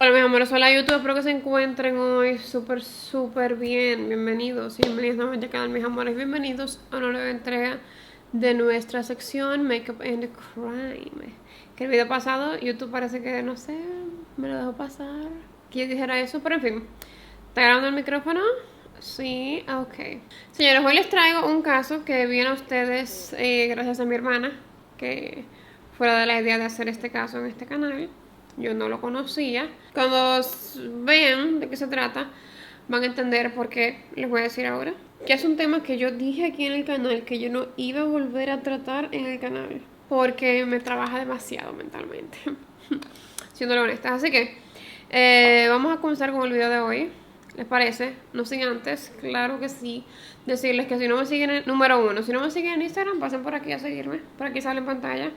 Hola mis amores, hola YouTube, espero que se encuentren hoy súper bien. Bienvenidos y bienvenidos nuevamente al canal mis amores, bienvenidos a una nueva entrega de nuestra sección Makeup and Crime. Que el video pasado YouTube parece que, no sé, me lo dejó pasar, que yo dijera eso, pero en fin. ¿Está grabando el micrófono? Sí, ok. Señores, hoy les traigo un caso que viene a ustedes gracias a mi hermana, que fuera de la idea de hacer este caso en este canal. Yo no lo conocía. Cuando vean de qué se trata, van a entender por qué les voy a decir ahora. Que es un tema que yo dije aquí en el canal que yo no iba a volver a tratar en el canal. Porque me trabaja demasiado mentalmente. Siendo honesta. Así que vamos a comenzar con el video de hoy. ¿Les parece? No sin antes, claro que sí, decirles que si no me siguen, número uno, si no me siguen en Instagram, pasen por aquí a seguirme. Por aquí sale en pantalla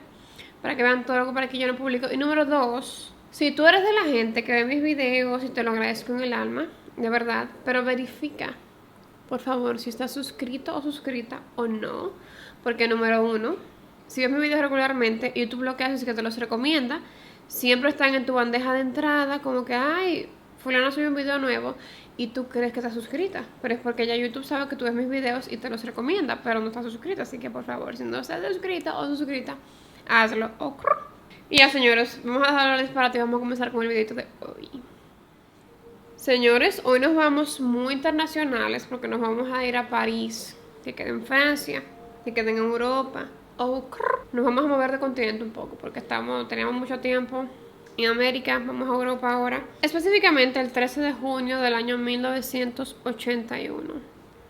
para que vean todo lo que por aquí yo no publico. Y número dos, si tú eres de la gente que ve mis videos y te lo agradezco en el alma, de verdad, pero verifica, por favor, si estás suscrito o suscrita o no. Porque número uno, si ves mis videos regularmente, YouTube lo que hace es que te los recomienda. Siempre están en tu bandeja de entrada, como que, ay, fulano subió un video nuevo y tú crees que estás suscrita. Pero es porque ya YouTube sabe que tú ves mis videos y te los recomienda, pero no estás suscrita. Así que, por favor, si no estás suscrita o suscrita, hazlo. Y ya, señores, vamos a dejar el disparate y vamos a comenzar con el videito de hoy. Señores, hoy nos vamos muy internacionales porque nos vamos a ir a París, que queda en Francia, que queda en Europa. Nos vamos a mover de continente un poco porque teníamos mucho tiempo en América, vamos a Europa ahora. Específicamente el 13 de junio del año 1981.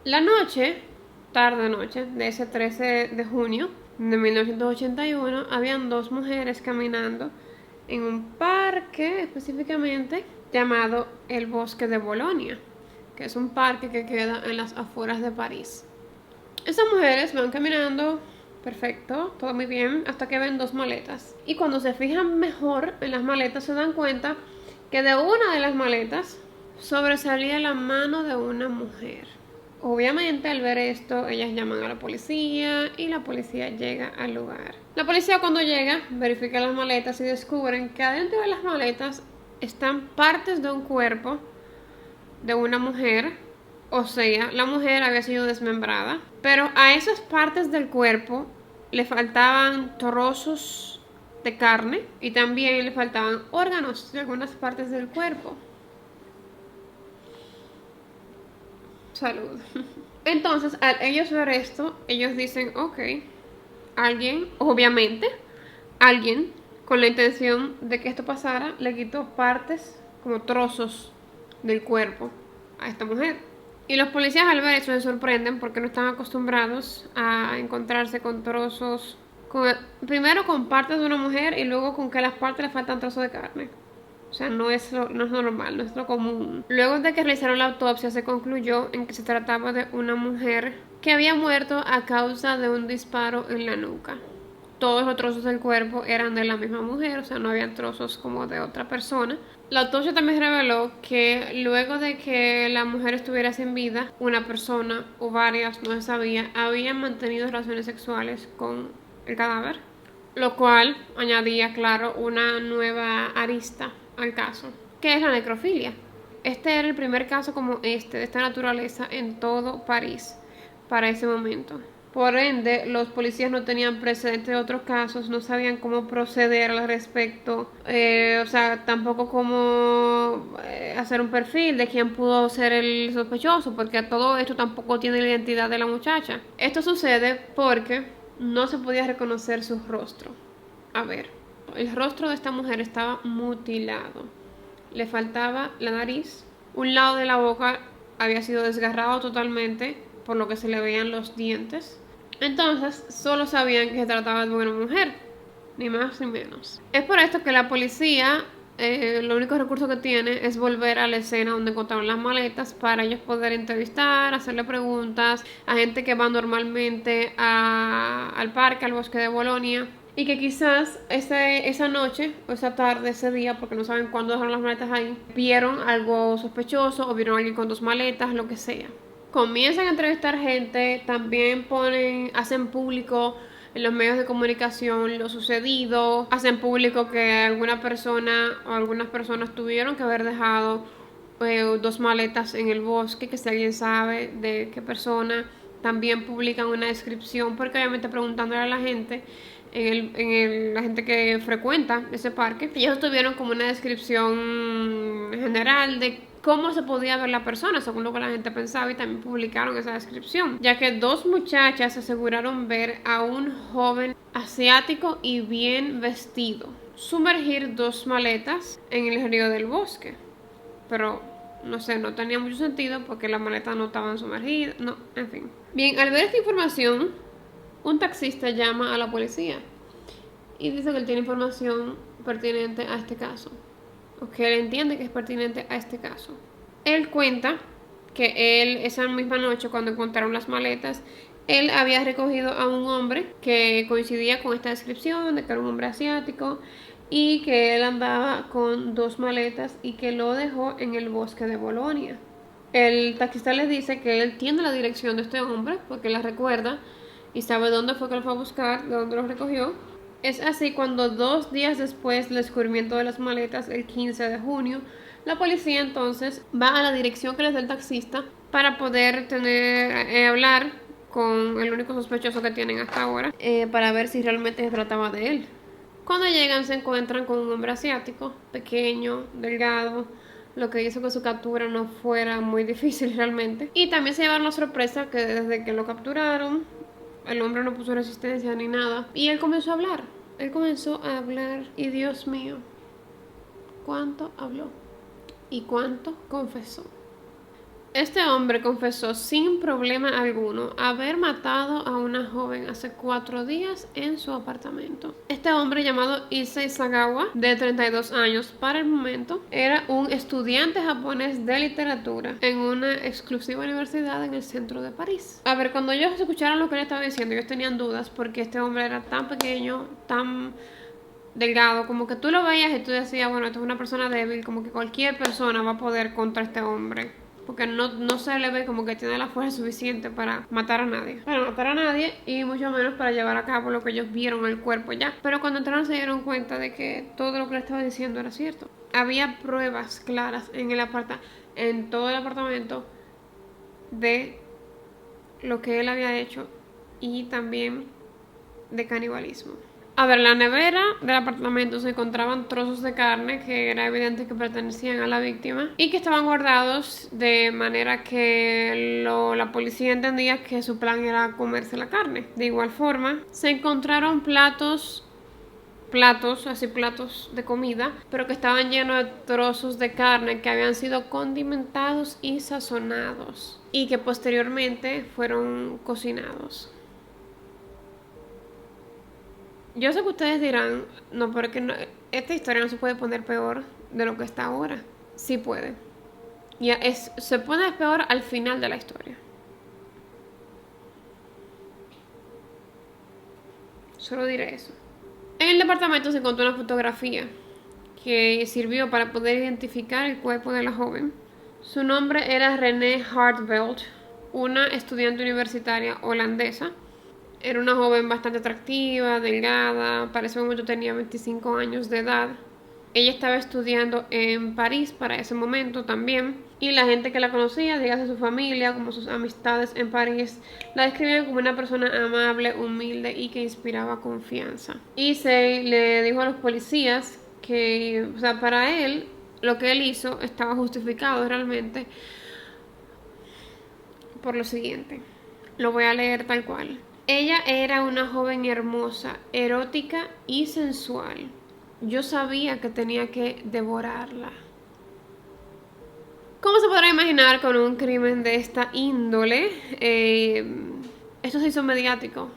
La noche, tarde noche, de ese 13 de junio de 1981, habían dos mujeres caminando en un parque específicamente llamado el Bosque de Bolonia, que es un parque que queda en las afueras de París. Estas mujeres van caminando, perfecto, todo muy bien, hasta que ven dos maletas. Y cuando se fijan mejor en las maletas se dan cuenta que de una de las maletas sobresalía la mano de una mujer. Obviamente al ver esto ellas llaman a la policía y la policía llega al lugar. La policía cuando llega verifica las maletas y descubren que adentro de las maletas están partes de un cuerpo de una mujer. O sea, la mujer había sido desmembrada, pero a esas partes del cuerpo le faltaban trozos de carne y también le faltaban órganos de algunas partes del cuerpo. Salud. Entonces, al ellos ver esto, ellos dicen, ok, alguien, obviamente, alguien con la intención de que esto pasara, le quitó partes, como trozos del cuerpo a esta mujer. Y los policías al ver eso se sorprenden porque no están acostumbrados a encontrarse con trozos, primero con partes de una mujer y luego con que a las partes le faltan trozos de carne. O sea, no es normal, no es lo común. Luego de que realizaron la autopsia se concluyó en que se trataba de una mujer que había muerto a causa de un disparo en la nuca. Todos los trozos del cuerpo eran de la misma mujer, o sea, no habían trozos como de otra persona. La autopsia también reveló que luego de que la mujer estuviera sin vida, una persona o varias, no se sabía, habían mantenido relaciones sexuales con el cadáver, lo cual añadía, claro, una nueva arista al caso, que es la necrofilia. Este era el primer caso como este, de esta naturaleza en todo París para ese momento. Por ende, los policías no tenían precedentes de otros casos, no sabían cómo proceder al respecto, o sea, tampoco cómo hacer un perfil de quién pudo ser el sospechoso, porque todo esto tampoco tiene la identidad de la muchacha. Esto sucede porque no se podía reconocer su rostro. A ver, el rostro de esta mujer estaba mutilado. Le faltaba la nariz, un lado de la boca había sido desgarrado totalmente, por lo que se le veían los dientes. Entonces, solo sabían que se trataba de una mujer, ni más ni menos. Es por esto que la policía, lo único recurso que tiene es volver a la escena donde encontraron las maletas para ellos poder entrevistar, hacerle preguntas a gente que va normalmente al parque, al bosque de Bolonia. Y que quizás esa noche, o esa tarde, ese día, porque no saben cuándo dejaron las maletas ahí, vieron algo sospechoso o vieron a alguien con dos maletas, lo que sea. Comienzan a entrevistar gente, también hacen público en los medios de comunicación lo sucedido, hacen público que alguna persona o algunas personas tuvieron que haber dejado 2 maletas en el bosque, que si alguien sabe de qué persona. También publican una descripción, porque obviamente preguntándole a la gente, la gente que frecuenta ese parque, ellos tuvieron como una descripción general de cómo se podía ver la persona según lo que la gente pensaba, y también publicaron esa descripción, ya que 2 muchachas aseguraron ver a un joven asiático y bien vestido sumergir 2 maletas en el río del bosque, pero no sé, no tenía mucho sentido porque las maletas no estaban sumergidas, no, en fin. Bien, al ver esta información, un taxista llama a la policía y dice que él tiene información pertinente a este caso, o que él entiende que es pertinente a este caso. Él cuenta que él, esa misma noche cuando encontraron las maletas, él había recogido a un hombre que coincidía con esta descripción de que era un hombre asiático, y que él andaba con 2 maletas y que lo dejó en el bosque de Bolonia. El taxista les dice que él tiene la dirección de este hombre porque la recuerda y sabe dónde fue que lo fue a buscar, de dónde lo recogió. Es así cuando 2 días después del descubrimiento de las maletas, el 15 de junio, la policía entonces va a la dirección que les da el taxista para poder hablar con el único sospechoso que tienen hasta ahora, para ver si realmente se trataba de él. Cuando llegan se encuentran con un hombre asiático, pequeño, delgado, lo que hizo que su captura no fuera muy difícil realmente. Y también se llevaron la sorpresa que desde que lo capturaron, el hombre no puso resistencia ni nada. Y él comenzó a hablar. Y Dios mío, ¿cuánto habló? ¿Y cuánto confesó? Este hombre confesó sin problema alguno haber matado a una joven hace 4 días en su apartamento. Este hombre, llamado Issei Sagawa, de 32 años para el momento, era un estudiante japonés de literatura en una exclusiva universidad en el centro de París. A ver, cuando ellos escucharon lo que él estaba diciendo, ellos tenían dudas porque este hombre era tan pequeño, tan delgado, como que tú lo veías y tú decías, bueno, esto es una persona débil, como que cualquier persona va a poder contra este hombre, porque no se le ve como que tiene la fuerza suficiente para matar a nadie. Y mucho menos para llevar a cabo lo que ellos vieron en el cuerpo ya. Pero cuando entraron se dieron cuenta de que todo lo que le estaba diciendo era cierto. Había pruebas claras en todo el apartamento de lo que él había hecho y también de canibalismo. A ver, en la nevera del apartamento se encontraban trozos de carne que era evidente que pertenecían a la víctima y que estaban guardados de manera que la policía entendía que su plan era comerse la carne. De igual forma, se encontraron platos de comida, pero que estaban llenos de trozos de carne que habían sido condimentados y sazonados y que posteriormente fueron cocinados. Yo sé que ustedes dirán, no, porque no, esta historia no se puede poner peor de lo que está ahora. Sí puede. Se pone peor al final de la historia. Solo diré eso. En el departamento se encontró una fotografía que sirvió para poder identificar el cuerpo de la joven. Su nombre era René Hartveld, una estudiante universitaria holandesa. Era una joven bastante atractiva, delgada, para ese momento tenía 25 años de edad. Ella estaba estudiando en París para ese momento también, y la gente que la conocía, dígase su familia, como sus amistades en París, la describían como una persona amable, humilde y que inspiraba confianza. Issei le dijo a los policías que, o sea, para él, lo que él hizo estaba justificado realmente por lo siguiente. Lo voy a leer tal cual. Ella era una joven hermosa, erótica y sensual. Yo sabía que tenía que devorarla. ¿Cómo se podrá imaginar con un crimen de esta índole? Esto se hizo mediático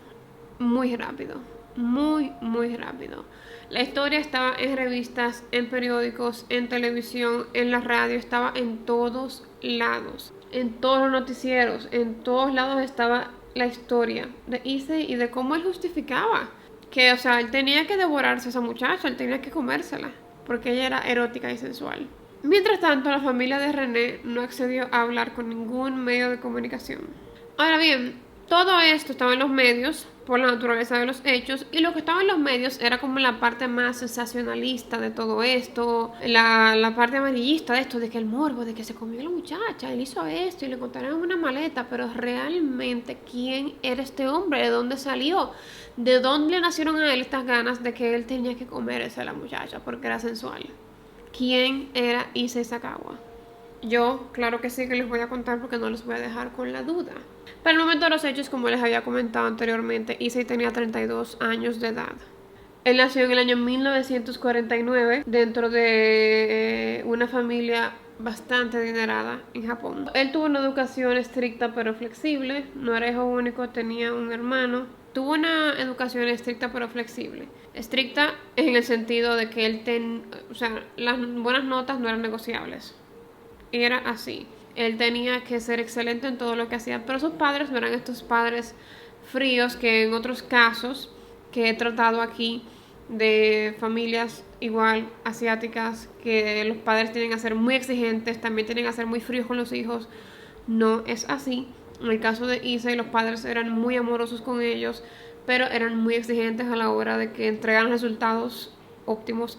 muy rápido, muy rápido. La historia estaba en revistas, en periódicos, en televisión, en la radio, estaba en todos lados, en todos los noticieros, en todos lados estaba la historia de Issei y de cómo él justificaba que, o sea, él tenía que devorarse a esa muchacha, él tenía que comérsela, porque ella era erótica y sensual. Mientras tanto, la familia de René no accedió a hablar con ningún medio de comunicación. Ahora bien, todo esto estaba en los medios por la naturaleza de los hechos, y lo que estaba en los medios era como la parte más sensacionalista de todo esto, la parte amarillista de esto, de que el morbo, de que se comió la muchacha, él hizo esto y le encontraron una maleta, pero realmente ¿quién era este hombre? ¿De dónde salió? ¿De dónde le nacieron a él estas ganas de que él tenía que comerse a la muchacha porque era sensual? ¿Quién era Issei Sakawa? Yo, claro que sí que les voy a contar porque no los voy a dejar con la duda. Para el momento de los hechos, como les había comentado anteriormente, Issei tenía 32 años de edad. Él nació en el año 1949 dentro de una familia bastante adinerada en Japón. Él tuvo una educación estricta pero flexible, no era hijo único, tenía un hermano. Tuvo una educación estricta pero flexible. Estricta en el sentido de que las buenas notas no eran negociables. Era así. Él tenía que ser excelente en todo lo que hacía, pero sus padres no eran estos padres fríos que en otros casos que he tratado aquí de familias igual asiáticas, que los padres tienen que ser muy exigentes, también tienen que ser muy fríos con los hijos. No es así. En el caso de Issei, los padres eran muy amorosos con ellos, pero eran muy exigentes a la hora de que entregan resultados óptimos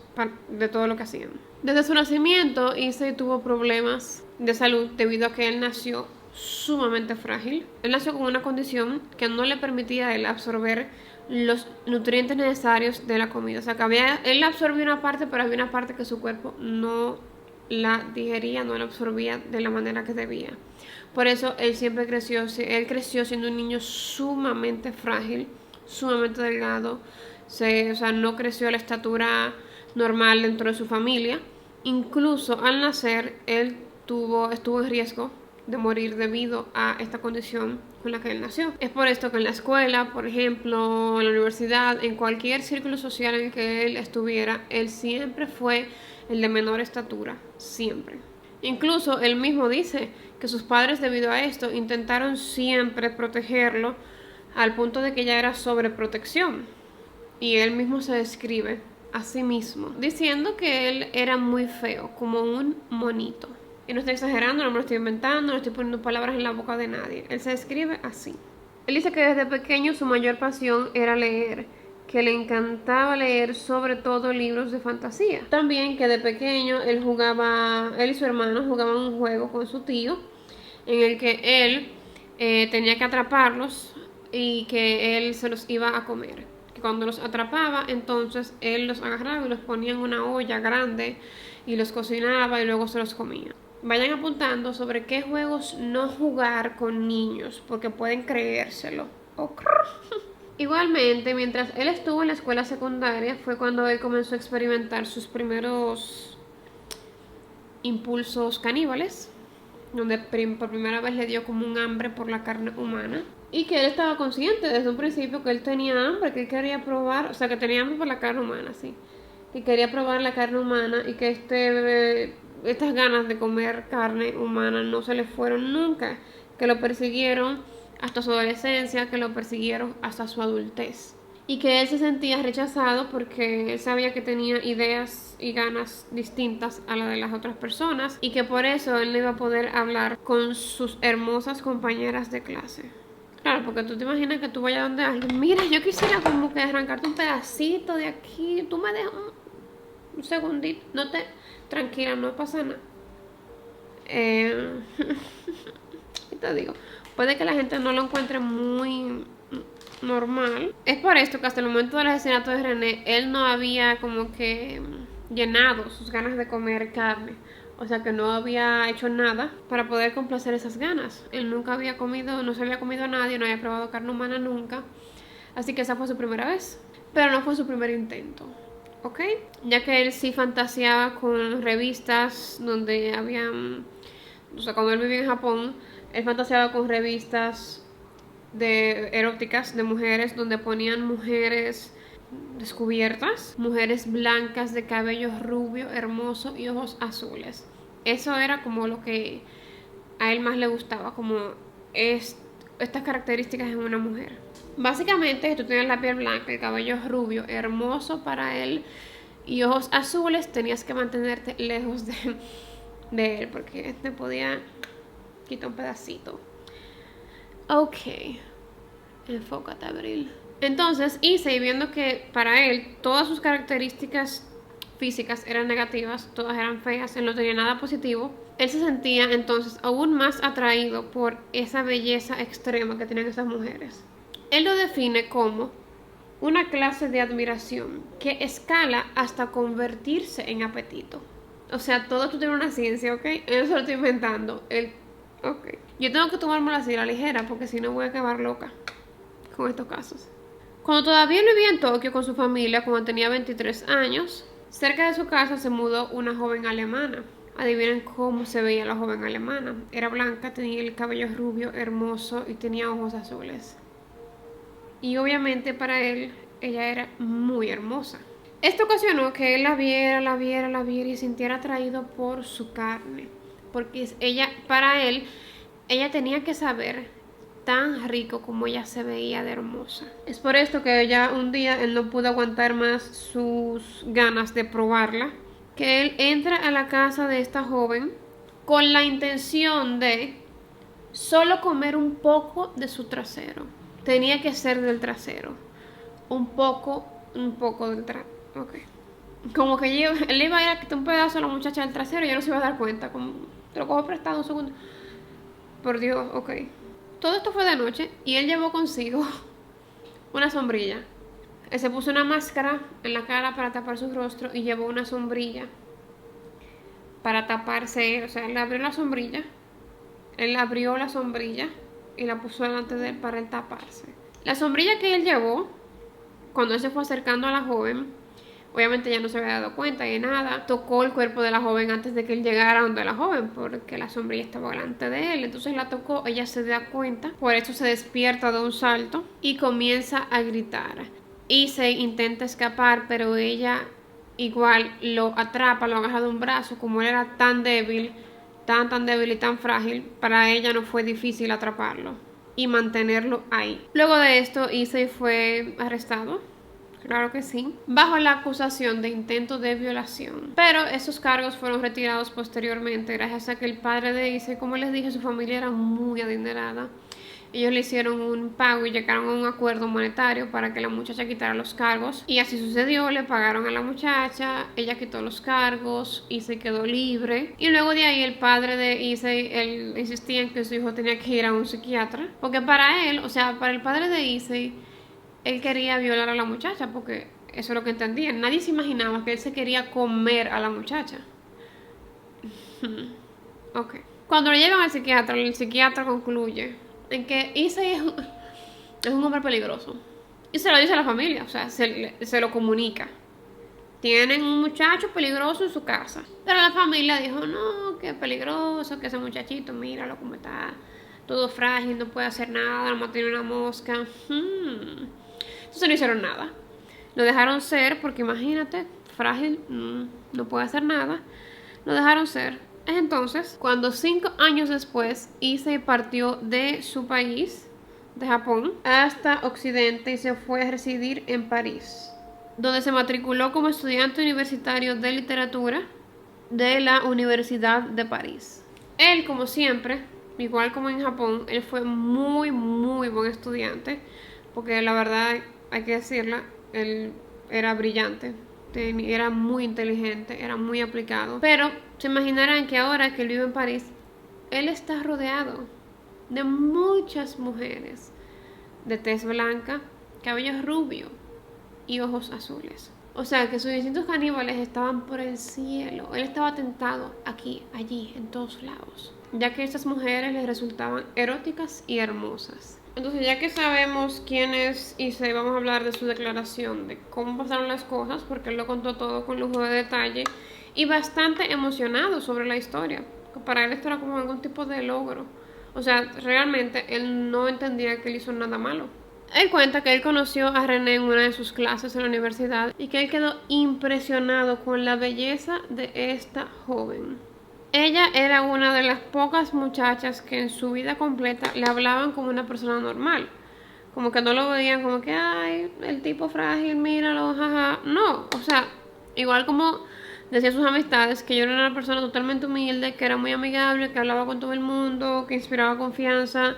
de todo lo que hacían. Desde su nacimiento, Issei tuvo problemas de salud debido a que él nació sumamente frágil. Él nació con una condición que no le permitía a él absorber los nutrientes necesarios de la comida. O sea, que él absorbía una parte, pero había una parte que su cuerpo no la digería, no la absorbía de la manera que debía. Por eso él creció siendo un niño sumamente frágil, sumamente delgado. No creció a la estatura normal dentro de su familia. Incluso al nacer, él estuvo en riesgo de morir debido a esta condición con la que él nació. Es por esto que en la escuela, por ejemplo, en la universidad, en cualquier círculo social en el que él estuviera, él siempre fue el de menor estatura, siempre. Incluso él mismo dice que sus padres, debido a esto, intentaron siempre protegerlo al punto de que ya era sobreprotección. Y él mismo se describe a sí mismo diciendo que él era muy feo, como un monito. Y no estoy exagerando, no me lo estoy inventando, no estoy poniendo palabras en la boca de nadie. Él se describe así. Él dice que desde pequeño su mayor pasión era leer, que le encantaba leer sobre todo libros de fantasía. También que de pequeño él y su hermano jugaban un juego con su tío en el que él tenía que atraparlos y que él se los iba a comer. Que cuando los atrapaba, entonces él los agarraba y los ponía en una olla grande y los cocinaba y luego se los comía. Vayan apuntando sobre qué juegos no jugar con niños, porque pueden creérselo. Igualmente, mientras él estuvo en la escuela secundaria, fue cuando él comenzó a experimentar sus primeros impulsos caníbales, donde por primera vez le dio como un hambre por la carne humana. Y que él estaba consciente desde un principio que él tenía hambre, que él quería probar, que tenía hambre por la carne humana, sí. Que quería probar la carne humana y que estas ganas de comer carne humana no se le fueron nunca, que lo persiguieron hasta su adolescencia, que lo persiguieron hasta su adultez. Y que él se sentía rechazado porque él sabía que tenía ideas y ganas distintas a las de las otras personas y que por eso él no iba a poder hablar con sus hermosas compañeras de clase. Claro, porque tú te imaginas que tú vayas donde alguien, mira, yo quisiera como que arrancarte un pedacito de aquí, tú me dejas un segundito, tranquila, no pasa nada. ¿Qué te digo? Puede que la gente no lo encuentre muy normal. Es por esto que hasta el momento del asesinato de René, él no había como que llenado sus ganas de comer carne. O sea que no había hecho nada para poder complacer esas ganas. Él nunca había comido, no se había comido a nadie, no había probado carne humana nunca. Así que esa fue su primera vez. Pero no fue su primer intento. ¿Ok? Ya que él sí fantaseaba con revistas donde habían... O sea, cuando él vivía en Japón, él fantaseaba con revistas eróticas de mujeres donde ponían mujeres descubiertas, mujeres blancas de cabello rubio, hermoso y ojos azules. Eso era como lo que a él más le gustaba, como estas características en una mujer. Básicamente, si tú tenías la piel blanca, el cabello rubio, hermoso para él y ojos azules, tenías que mantenerte lejos de él porque te podía quitar un pedacito. Ok, enfócate, Abril. Entonces, Issei, viendo que para él todas sus características físicas eran negativas, todas eran feas, él no tenía nada positivo, él se sentía entonces aún más atraído por esa belleza extrema que tienen esas mujeres. Él lo define como una clase de admiración que escala hasta convertirse en apetito. O sea, todo esto tiene una ciencia, ¿ok? Eso lo estoy inventando. Ok. Yo tengo que tomármelo así a la ligera porque si no voy a acabar loca con estos casos. Cuando todavía vivía en Tokio con su familia, cuando tenía 23 años, cerca de su casa se mudó una joven alemana. Adivinen cómo se veía la joven alemana. Era blanca, tenía el cabello rubio, hermoso y tenía ojos azules. Y obviamente para él, ella era muy hermosa. Esto ocasionó que él la viera y sintiera atraído por su carne. Porque ella, para él, ella tenía que saber tan rico como ella se veía de hermosa. Es por esto que ella un día él no pudo aguantar más sus ganas de probarla, que él entra a la casa de esta joven con la intención de solo comer un poco de su trasero. Tenía que ser del trasero. Un poco del trasero. Ok. Como que él iba a ir a quitar un pedazo a la muchacha del trasero y ella no se iba a dar cuenta. Como, te lo cojo prestado un segundo. Por Dios, ok. Todo esto fue de noche y él llevó consigo una sombrilla. Él se puso una máscara en la cara para tapar su rostro y llevó una sombrilla para taparse. O sea, él abrió la sombrilla y la puso delante de él para él taparse. La sombrilla que él llevó, cuando él se fue acercando a la joven, obviamente ella no se había dado cuenta de nada. Tocó el cuerpo de la joven antes de que él llegara donde la joven, porque la sombrilla estaba delante de él. Entonces la tocó, ella se da cuenta, por eso se despierta de un salto y comienza a gritar. Issei intenta escapar, pero ella igual lo atrapa, lo agarra de un brazo. Como él era tan débil y tan frágil, para ella no fue difícil atraparlo y mantenerlo ahí. Luego de esto, Issei fue arrestado. Claro que sí, bajo la acusación de intento de violación. Pero esos cargos fueron retirados posteriormente gracias a que el padre de Issei, como les dije, su familia era muy adinerada. Ellos le hicieron un pago y llegaron a un acuerdo monetario para que la muchacha quitara los cargos. Y así sucedió, le pagaron a la muchacha, ella quitó los cargos, Issei quedó libre. Y luego de ahí el padre de Issei, él insistía en que su hijo tenía que ir a un psiquiatra. Porque para él, o sea, para el padre de Issei, él quería violar a la muchacha porque eso es lo que entendían. Nadie se imaginaba que él se quería comer a la muchacha. Ok. Cuando lo llevan al psiquiatra, el psiquiatra concluye en que Issei es un hombre peligroso. Y se lo dice a la familia, o sea, se lo comunica. Tienen un muchacho peligroso en su casa. Pero la familia dijo, no, que peligroso, que ese muchachito, míralo cómo está, todo frágil, no puede hacer nada, nomás tiene una mosca. Entonces no hicieron nada. Lo dejaron ser, porque imagínate, frágil, no puede hacer nada. Lo dejaron ser. Entonces, cuando 5 años después, Issei partió de su país, de Japón, hasta Occidente y se fue a residir en París, donde se matriculó como estudiante universitario de literatura de la Universidad de París. Él, como siempre, igual como en Japón, él fue muy, muy buen estudiante, porque la verdad, hay que decirla, él era brillante, era muy inteligente, era muy aplicado. Pero se imaginarán que ahora que él vive en París, él está rodeado de muchas mujeres de tez blanca, cabello rubio y ojos azules. O sea que sus instintos caníbales estaban por el cielo. Él estaba tentado aquí, allí, en todos lados, ya que estas mujeres les resultaban eróticas y hermosas. Entonces, ya que sabemos quién es Issei, vamos a hablar de su declaración, de cómo pasaron las cosas, porque él lo contó todo con lujo de detalle y bastante emocionado sobre la historia. Para él esto era como algún tipo de logro. O sea, realmente él no entendía que él hizo nada malo. Él cuenta que él conoció a René en una de sus clases en la universidad y que él quedó impresionado con la belleza de esta joven. Ella era una de las pocas muchachas que en su vida completa le hablaban como una persona normal. Como que no lo veían como que, ay, el tipo frágil, míralo, jaja. No, o sea, igual como decía sus amistades, que yo era una persona totalmente humilde, que era muy amigable, que hablaba con todo el mundo, que inspiraba confianza.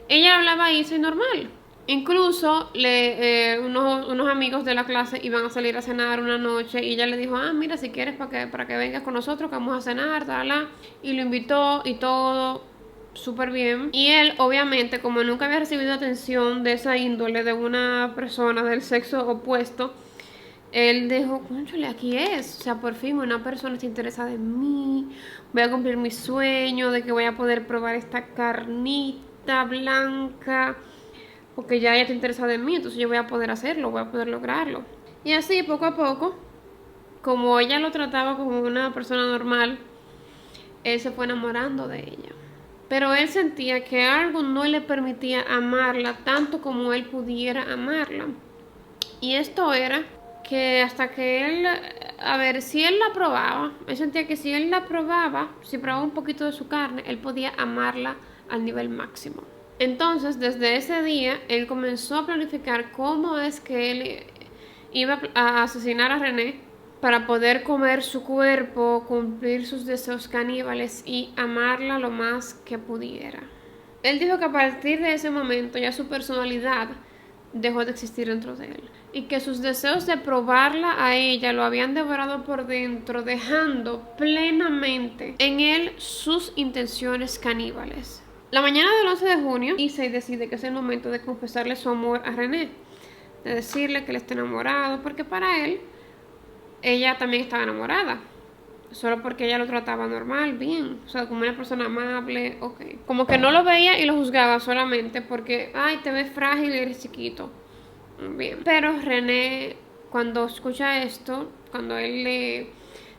Ella hablaba a Issei normal. Incluso unos amigos de la clase iban a salir a cenar una noche y ella le dijo, mira, si quieres para que vengas con nosotros, que vamos a cenar, tal. Y lo invitó y todo súper bien. Y él, obviamente, como nunca había recibido atención de esa índole de una persona del sexo opuesto, él dijo, cónchale, aquí es. O sea, por fin una persona está interesada en mí. Voy a cumplir mi sueño de que voy a poder probar esta carnita blanca. Porque ya ella está interesada en mí, entonces yo voy a poder hacerlo, voy a poder lograrlo. Y así, poco a poco, como ella lo trataba como una persona normal, él se fue enamorando de ella. Pero él sentía que algo no le permitía amarla tanto como él pudiera amarla. Y esto era que hasta que él, si él la probaba, él sentía que si él la probaba, si probaba un poquito de su carne, él podía amarla al nivel máximo. Entonces, desde ese día, él comenzó a planificar cómo es que él iba a asesinar a René para poder comer su cuerpo, cumplir sus deseos caníbales y amarla lo más que pudiera. Él dijo que a partir de ese momento ya su personalidad dejó de existir dentro de él y que sus deseos de probarla a ella lo habían devorado por dentro, dejando plenamente en él sus intenciones caníbales. La mañana del 11 de junio, Issei decide que es el momento de confesarle su amor a René, de decirle que él está enamorado, porque para él, ella también estaba enamorada, solo porque ella lo trataba normal, bien, o sea, como una persona amable, ok. Como que no lo veía y lo juzgaba solamente porque, te ves frágil y eres chiquito, bien. Pero René, cuando escucha esto, cuando él le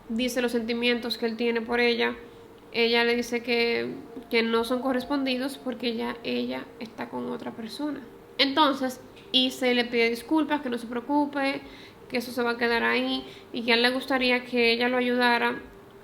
dice los sentimientos que él tiene por ella le dice que no son correspondidos porque ya ella está con otra persona. Entonces, Issei le pide disculpas, que no se preocupe, que eso se va a quedar ahí y que a él le gustaría que ella lo ayudara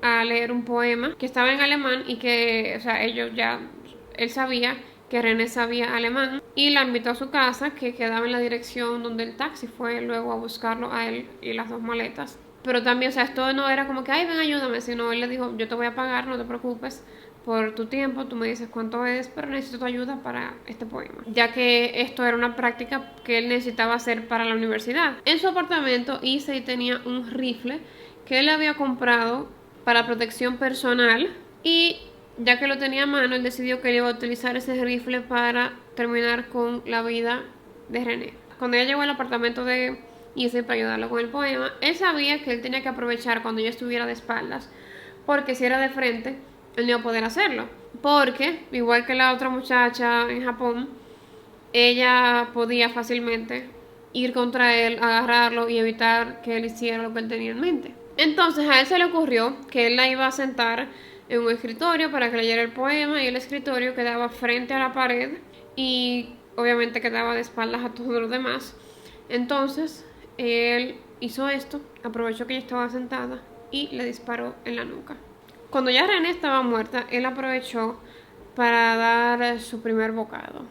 a leer un poema que estaba en alemán y que, o sea, él sabía que René sabía alemán y la invitó a su casa, que quedaba en la dirección donde el taxi fue luego a buscarlo a él y las dos maletas. Pero también, o sea, esto no era como que, ven, ayúdame, sino él le dijo, yo te voy a pagar, no te preocupes por tu tiempo, tú me dices cuánto es, pero necesito tu ayuda para este poema, ya que esto era una práctica que él necesitaba hacer para la universidad. En su apartamento, Issei tenía un rifle que él había comprado para protección personal y ya que lo tenía a mano, él decidió que él iba a utilizar ese rifle para terminar con la vida de René. Cuando ella llegó al apartamento de Issei para ayudarlo con el poema, él sabía que él tenía que aprovechar cuando ella estuviera de espaldas, porque si era de frente, él no iba a poder hacerlo. Porque, igual que la otra muchacha en Japón, ella podía fácilmente ir contra él, agarrarlo y evitar que él hiciera lo que él tenía en mente. Entonces a él se le ocurrió que él la iba a sentar en un escritorio para que leyera el poema y el escritorio quedaba frente a la pared y obviamente quedaba de espaldas a todos los demás. Entonces él hizo esto, aprovechó que ella estaba sentada y le disparó en la nuca. Cuando ya René estaba muerta, él aprovechó para dar su primer bocado.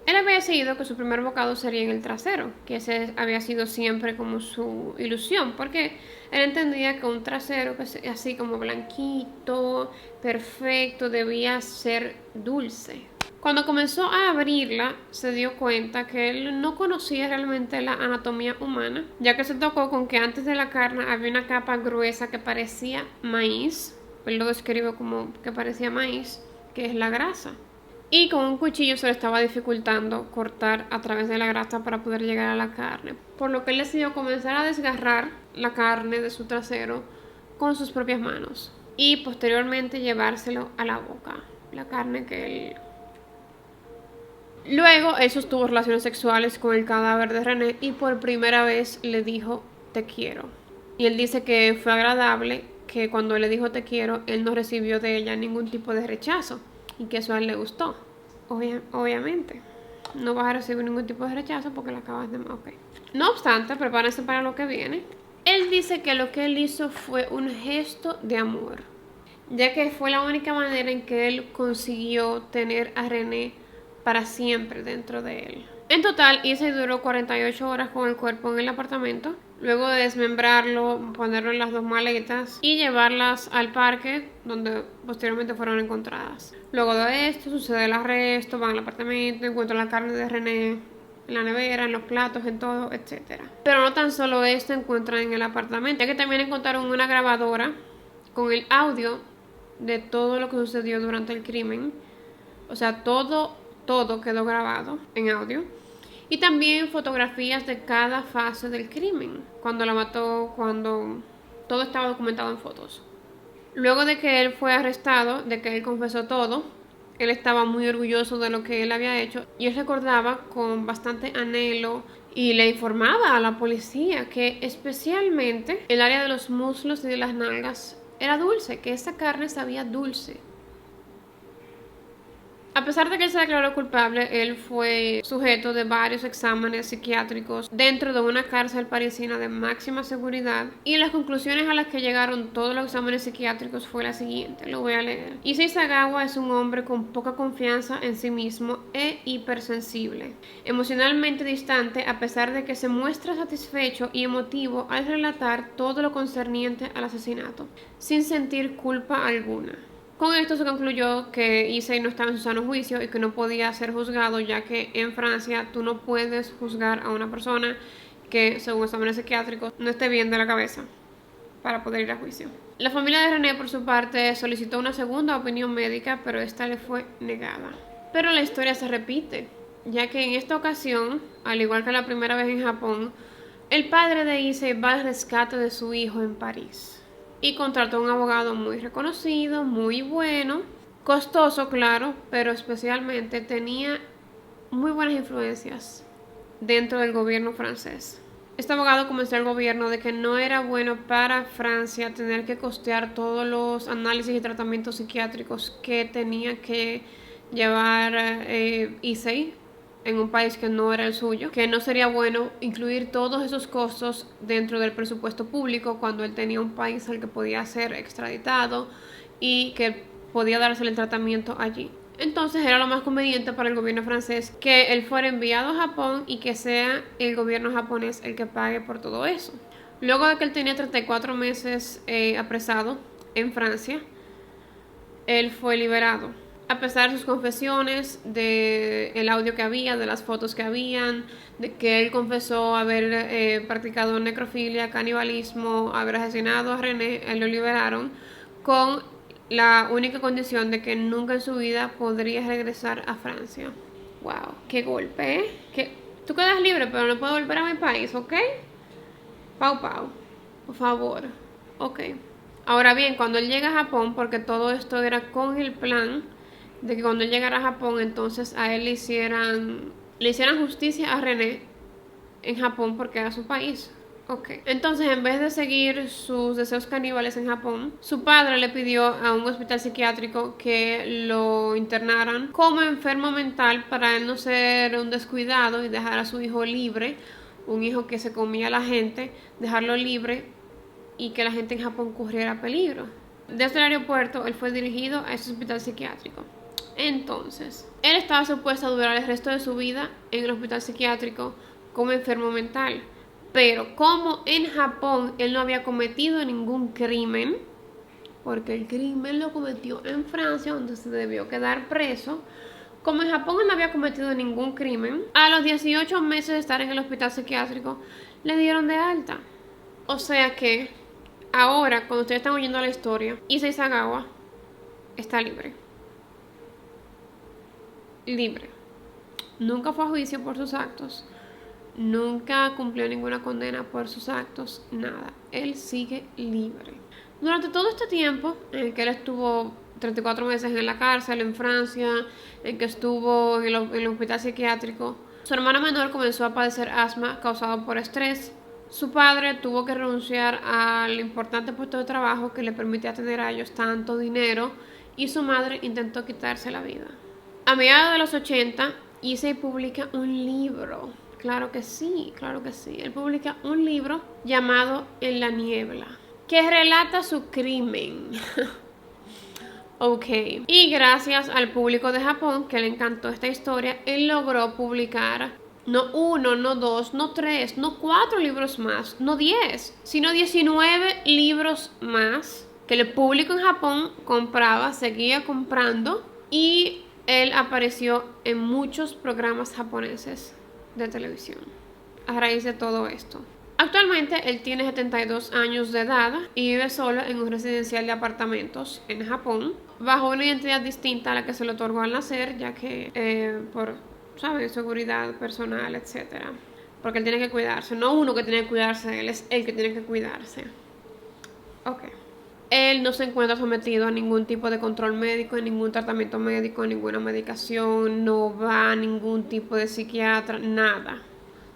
Él había decidido que su primer bocado sería en el trasero, que ese había sido siempre como su ilusión, porque él entendía que un trasero así como blanquito, perfecto, debía ser dulce. Cuando comenzó a abrirla, se dio cuenta que él no conocía realmente la anatomía humana, ya que se tocó con que antes de la carne había una capa gruesa que parecía maíz. Él lo describe como que parecía maíz, que es la grasa. Y con un cuchillo se le estaba dificultando cortar a través de la grasa para poder llegar a la carne. Por lo que él decidió comenzar a desgarrar la carne de su trasero con sus propias manos. Y posteriormente llevárselo a la boca. La carne que él... Luego él sostuvo relaciones sexuales con el cadáver de René y por primera vez le dijo te quiero. Y él dice que fue agradable, que cuando él le dijo te quiero, él no recibió de ella ningún tipo de rechazo y que eso a él le gustó. Obviamente, no vas a recibir ningún tipo de rechazo porque la acabas de... Ok. No obstante, prepárense para lo que viene. Él dice que lo que él hizo fue un gesto de amor, ya que fue la única manera en que él consiguió tener a René para siempre dentro de él. En total, Issei duró 48 horas con el cuerpo en el apartamento, luego de desmembrarlo, ponerlo en las dos maletas y llevarlas al parque donde posteriormente fueron encontradas. Luego de esto sucede el arresto, van al apartamento, encuentran la carne de René en la nevera, en los platos, en todo, etc. Pero no tan solo esto encuentran en el apartamento, ya que también encontraron una grabadora con el audio de todo lo que sucedió durante el crimen. O sea, todo quedó grabado en audio. Y también fotografías de cada fase del crimen. Cuando la mató, cuando todo estaba documentado en fotos. Luego de que él fue arrestado, de que él confesó todo, él estaba muy orgulloso de lo que él había hecho. Y él recordaba con bastante anhelo y le informaba a la policía que especialmente el área de los muslos y de las nalgas era dulce, que esa carne sabía dulce. A pesar de que él se declaró culpable, él fue sujeto de varios exámenes psiquiátricos dentro de una cárcel parisina de máxima seguridad, y las conclusiones a las que llegaron todos los exámenes psiquiátricos fue la siguiente, lo voy a leer. Issei Sagawa es un hombre con poca confianza en sí mismo e hipersensible, emocionalmente distante, a pesar de que se muestra satisfecho y emotivo al relatar todo lo concerniente al asesinato, sin sentir culpa alguna. Con esto se concluyó que Issei no estaba en su sano juicio y que no podía ser juzgado, ya que en Francia tú no puedes juzgar a una persona que, según exámenes psiquiátricos, no esté bien de la cabeza para poder ir a juicio. La familia de René, por su parte, solicitó una segunda opinión médica, pero esta le fue negada. Pero la historia se repite, ya que en esta ocasión, al igual que la primera vez en Japón, el padre de Issei va al rescate de su hijo en París. Y contrató a un abogado muy reconocido, muy bueno, costoso, claro, pero especialmente tenía muy buenas influencias dentro del gobierno francés. Este abogado convenció al gobierno de que no era bueno para Francia tener que costear todos los análisis y tratamientos psiquiátricos que tenía que llevar Issei en un país que no era el suyo, que no sería bueno incluir todos esos costos dentro del presupuesto público cuando él tenía un país al que podía ser extraditado y que podía darse el tratamiento allí. Entonces era lo más conveniente para el gobierno francés que él fuera enviado a Japón y que sea el gobierno japonés el que pague por todo eso. Luego de que él tenía 34 meses apresado en Francia, él fue liberado. A pesar de sus confesiones, del audio que había, de las fotos que habían, de que él confesó haber practicado necrofilia, canibalismo, haber asesinado a René, él lo liberaron con la única condición de que nunca en su vida podría regresar a Francia. Wow, qué golpe, ¿eh? Que tú quedas libre, pero no puedo volver a mi país, ¿ok? Pau, por favor, ok. Ahora bien, cuando él llega a Japón, porque todo esto era con el plan de que cuando él llegara a Japón, entonces a él le hicieran justicia a René en Japón porque era su país. Okay. Entonces, en vez de seguir sus deseos caníbales en Japón, su padre le pidió a un hospital psiquiátrico que lo internaran como enfermo mental para él no ser un descuidado y dejar a su hijo libre, un hijo que se comía a la gente, dejarlo libre y que la gente en Japón corriera peligro. Desde el aeropuerto, él fue dirigido a ese hospital psiquiátrico. Entonces, él estaba supuesto a durar el resto de su vida en el hospital psiquiátrico como enfermo mental. Pero como en Japón él no había cometido ningún crimen, porque el crimen lo cometió en Francia, donde se debió quedar preso, como en Japón él no había cometido ningún crimen, a los 18 meses de estar en el hospital psiquiátrico, le dieron de alta. O sea que ahora, cuando ustedes están oyendo la historia, Issei Sagawa está libre. Libre. Nunca fue a juicio por sus actos. Nunca cumplió ninguna condena por sus actos, nada. Él sigue libre. Durante todo este tiempo en el que él estuvo 34 meses en la cárcel en Francia, en que estuvo en el hospital psiquiátrico, su hermana menor comenzó a padecer asma causado por estrés. Su padre tuvo que renunciar al importante puesto de trabajo que le permitía tener a ellos tanto dinero, y su madre intentó quitarse la vida. A mediados de los 80, Issei publica un libro. Claro que sí, claro que sí. Él publica un libro llamado En la niebla, que relata su crimen. Ok. Y gracias al público de Japón, que le encantó esta historia, él logró publicar no 1, no 2, no 3, no 4 libros más, no 10, sino 19 libros más que el público en Japón compraba, seguía comprando, y él apareció en muchos programas japoneses de televisión a raíz de todo esto. Actualmente él tiene 72 años de edad y vive solo en un residencial de apartamentos en Japón, bajo una identidad distinta a la que se le otorgó al nacer, ya que por, ¿sabes?, seguridad personal, etcétera. Porque él tiene que cuidarse, no uno que tiene que cuidarse, él es el que tiene que cuidarse. Ok. Él no se encuentra sometido a ningún tipo de control médico, a ningún tratamiento médico, a ninguna medicación, no va a ningún tipo de psiquiatra, nada.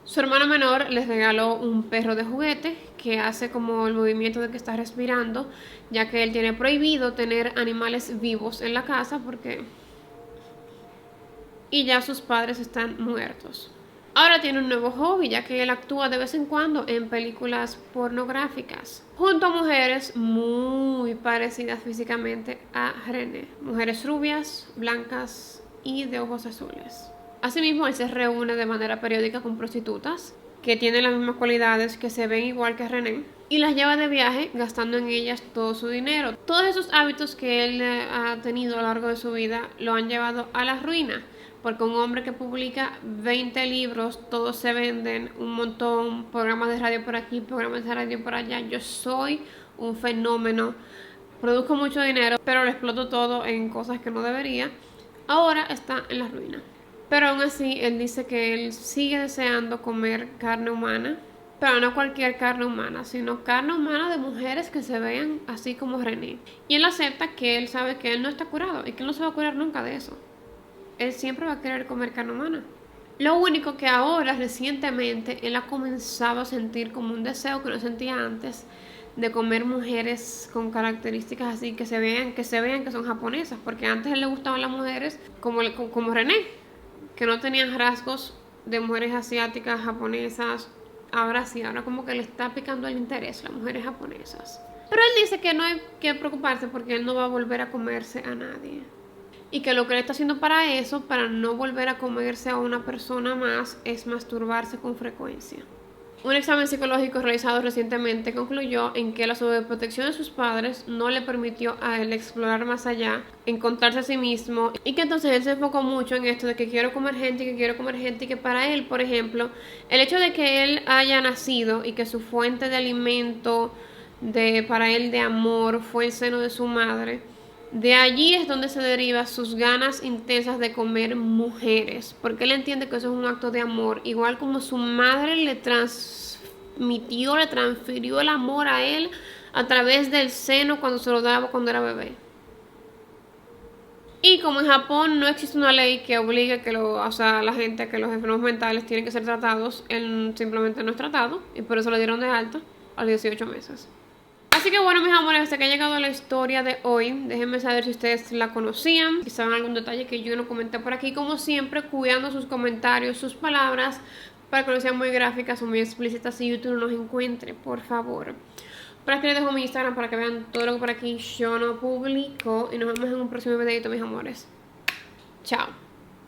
Su hermano menor les regaló un perro de juguete que hace como el movimiento de que está respirando, ya que él tiene prohibido tener animales vivos en la casa porque... y ya sus padres están muertos. Ahora tiene un nuevo hobby, ya que él actúa de vez en cuando en películas pornográficas, junto a mujeres muy parecidas físicamente a René. Mujeres rubias, blancas y de ojos azules. Asimismo, él se reúne de manera periódica con prostitutas que tienen las mismas cualidades, que se ven igual que René, y las lleva de viaje gastando en ellas todo su dinero. Todos esos hábitos que él ha tenido a lo largo de su vida lo han llevado a la ruina, porque un hombre que publica 20 libros, todos se venden un montón, programas de radio por aquí, programas de radio por allá. Yo soy un fenómeno, produzco mucho dinero, pero lo exploto todo en cosas que no debería. Ahora está en la ruina. Pero aún así, él dice que él sigue deseando comer carne humana, pero no cualquier carne humana, sino carne humana de mujeres que se vean así como René. Y él acepta que él sabe que él no está curado y que él no se va a curar nunca de eso. Él siempre va a querer comer carne humana. Lo único que ahora, recientemente, él ha comenzado a sentir como un deseo que no sentía antes de comer mujeres con características así, que se vean que son japonesas, porque antes a él le gustaban las mujeres como René, que no tenían rasgos de mujeres asiáticas, japonesas. Ahora sí, ahora como que le está picando el interés las mujeres japonesas. Pero él dice que no hay que preocuparse porque él no va a volver a comerse a nadie. Y que lo que él está haciendo para eso, para no volver a comerse a una persona más, es masturbarse con frecuencia. Un examen psicológico realizado recientemente concluyó en que la sobreprotección de sus padres no le permitió a él explorar más allá, encontrarse a sí mismo, y que entonces él se enfocó mucho en esto de que quiero comer gente, y que para él, por ejemplo, el hecho de que él haya nacido y que su fuente de alimento, para él de amor, fue el seno de su madre, de allí es donde se deriva sus ganas intensas de comer mujeres, porque él entiende que eso es un acto de amor, igual como su madre le transfirió el amor a él a través del seno cuando se lo daba cuando era bebé. Y como en Japón no existe una ley que obligue que la gente a que los enfermos mentales tienen que ser tratados, él simplemente no es tratado y por eso le dieron de alta a los 18 meses. Así que bueno, mis amores, hasta que ha llegado la historia de hoy. Déjenme saber si ustedes la conocían, si saben algún detalle que yo no comenté por aquí. Como siempre, cuidando sus comentarios, sus palabras, para que no sean muy gráficas o muy explícitas y YouTube no nos encuentre, por favor. Por aquí les dejo mi Instagram para que vean todo lo que por aquí yo no publico. Y nos vemos en un próximo videito, mis amores. Chao.